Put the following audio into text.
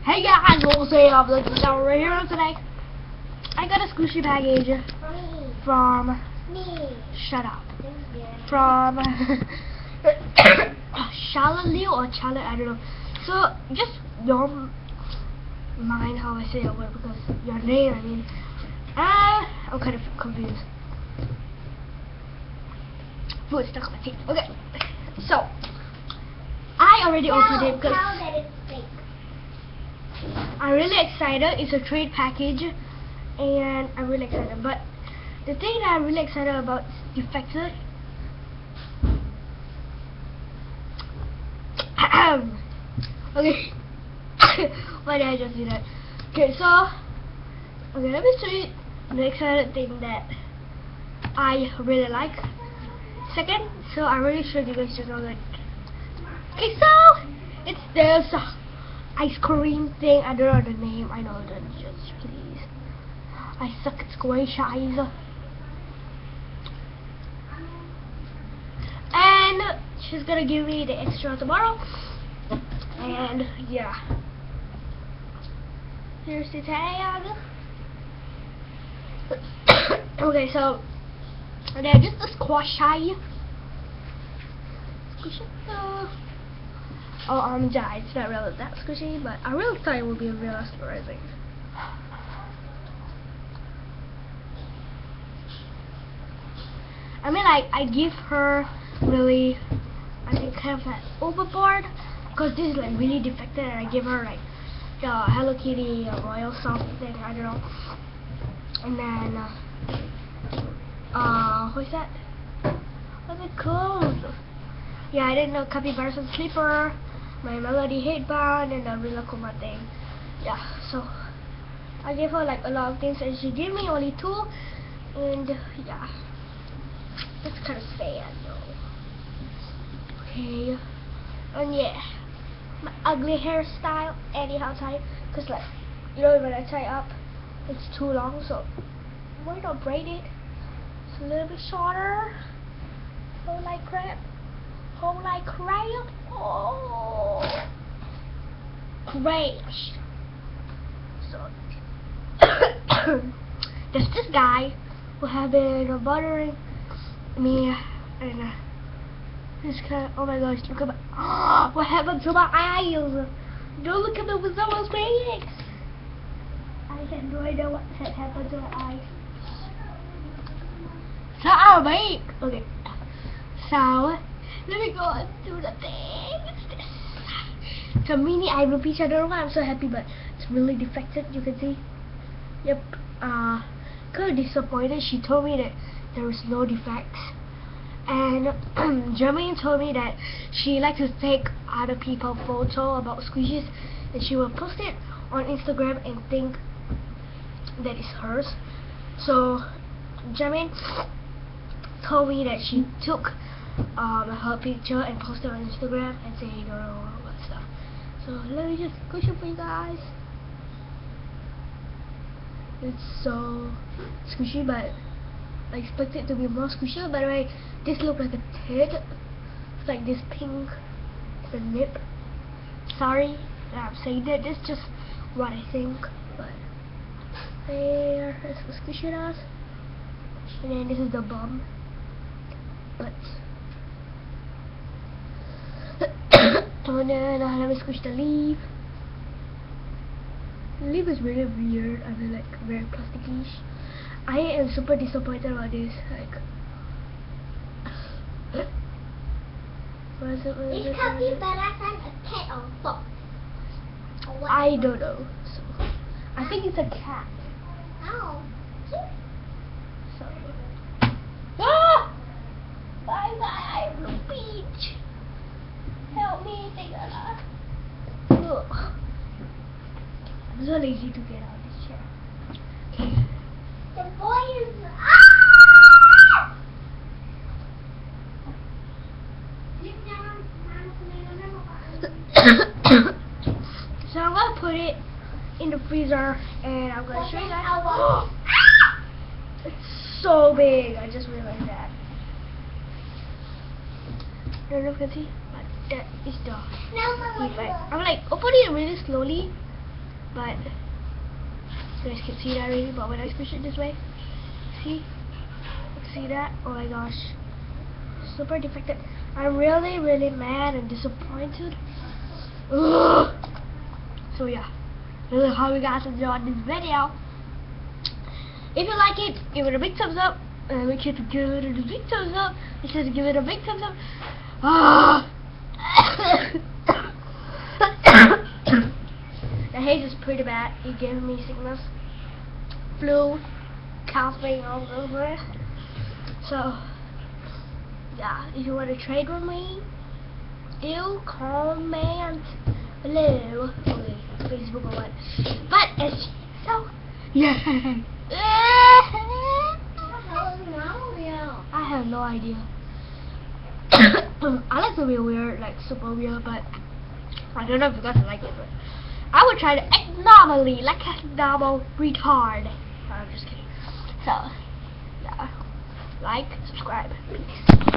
Hey guys, what's up? Looking down right here today. I got a squishy package from shut up. From Charlotte Liu or Charlotte, I don't know. So just don't mind how I say your word because your name, I mean. I'm kind of confused. Food stuck on my teeth. Okay. So I already opened it because I'm really excited. It's a trade package and I'm really excited. But the thing that I'm really excited about is defected. Okay. Why did I just do that? Okay, so let me show you the excited thing that I really like. Second, so I'm really sure you guys just know that. Okay, so it's this ice cream thing. I don't know the name. I know the just please. I suck at squash eyes. And she's gonna give me the extra tomorrow. And yeah. Here's the tag. Okay, so they're just a squash eye. Yeah, it's not really that squishy, but I really thought it would be real mesmerizing. I mean, I give her really, I think, kind of that overboard, because this is like really defected, and I give her like the Hello Kitty Royal Soft thing, I don't know. And then, what's that? What's it called? Yeah, I didn't know Capybara Sun Sleeper, my Melody Headband, and the Rilakuma thing. Yeah, so I gave her like a lot of things, and she gave me only 2, and yeah, that's kind of sad though. Okay, and yeah, my ugly hairstyle, anyhow tie, cause like, you know, when I tie up, it's too long, so why not braid it? It's a little bit shorter. Oh, like crap. Oh, like crap. Oh, crash. So there's this guy who have been bothering me, and this guy. Oh my gosh, look at my. What happened to my eyes? Don't look at them with so much pain. I had no idea what had happened to my eyes. Sorry. Okay. So let me go and do the thing. What's this? It's a mini eyebrow piece. I don't know why I'm so happy, but it's really defected. You can see. Yep. Kind of disappointed. She told me that there was no defects, and Jermaine told me that she likes to take other people's photo about squishies, and she will post it on Instagram and think that it's hers. So Jermaine told me that she took her picture and posted it on Instagram and say you don't know what stuff. So let me just push it for you guys. It's so squishy, but I expect it to be more squishy. By the way, this looks like a tit. It's like this pink, the nip. Sorry that I'm saying that. This is just what I think. But there is the squishy does. And then this is the bum. But and then let me squish the leaf. The leaf is really weird. I mean, like very plasticky. I am super disappointed about this. Like, what is it? Is Capybara Sun a cat or a fox? I don't know. So I think it's a cat. Oh. So. Ah! Bye bye, Blue Beach. Help me, take a lot. Ugh. I'm so lazy to get out of this chair. Okay. The boy is. Ah! So I'm gonna put it in the freezer and I'm gonna show you guys. It's so big. I just realized that. I don't know if you can see, but that is the leaf. I'm like opening it really slowly but you guys can see that already. But when I push it this way, see that? Oh my gosh, super defected. I'm really mad and disappointed. Ugh. So yeah, this is how we guys enjoyed this video. If you like it, give it a big thumbs up. And make sure to give it a big thumbs up. Make sure to give it a big thumbs up. The haze is pretty bad. It gave me sickness, flu, coughing all over. So yeah, if you want to trade with me, you comment below. Okay, Facebook or what? But it's so yeah. I have no idea. I like to be weird, like super weird, but I don't know if you guys like it, but I would try to act normally, like a normal retard. I'm just kidding. So, yeah. Like, subscribe, peace.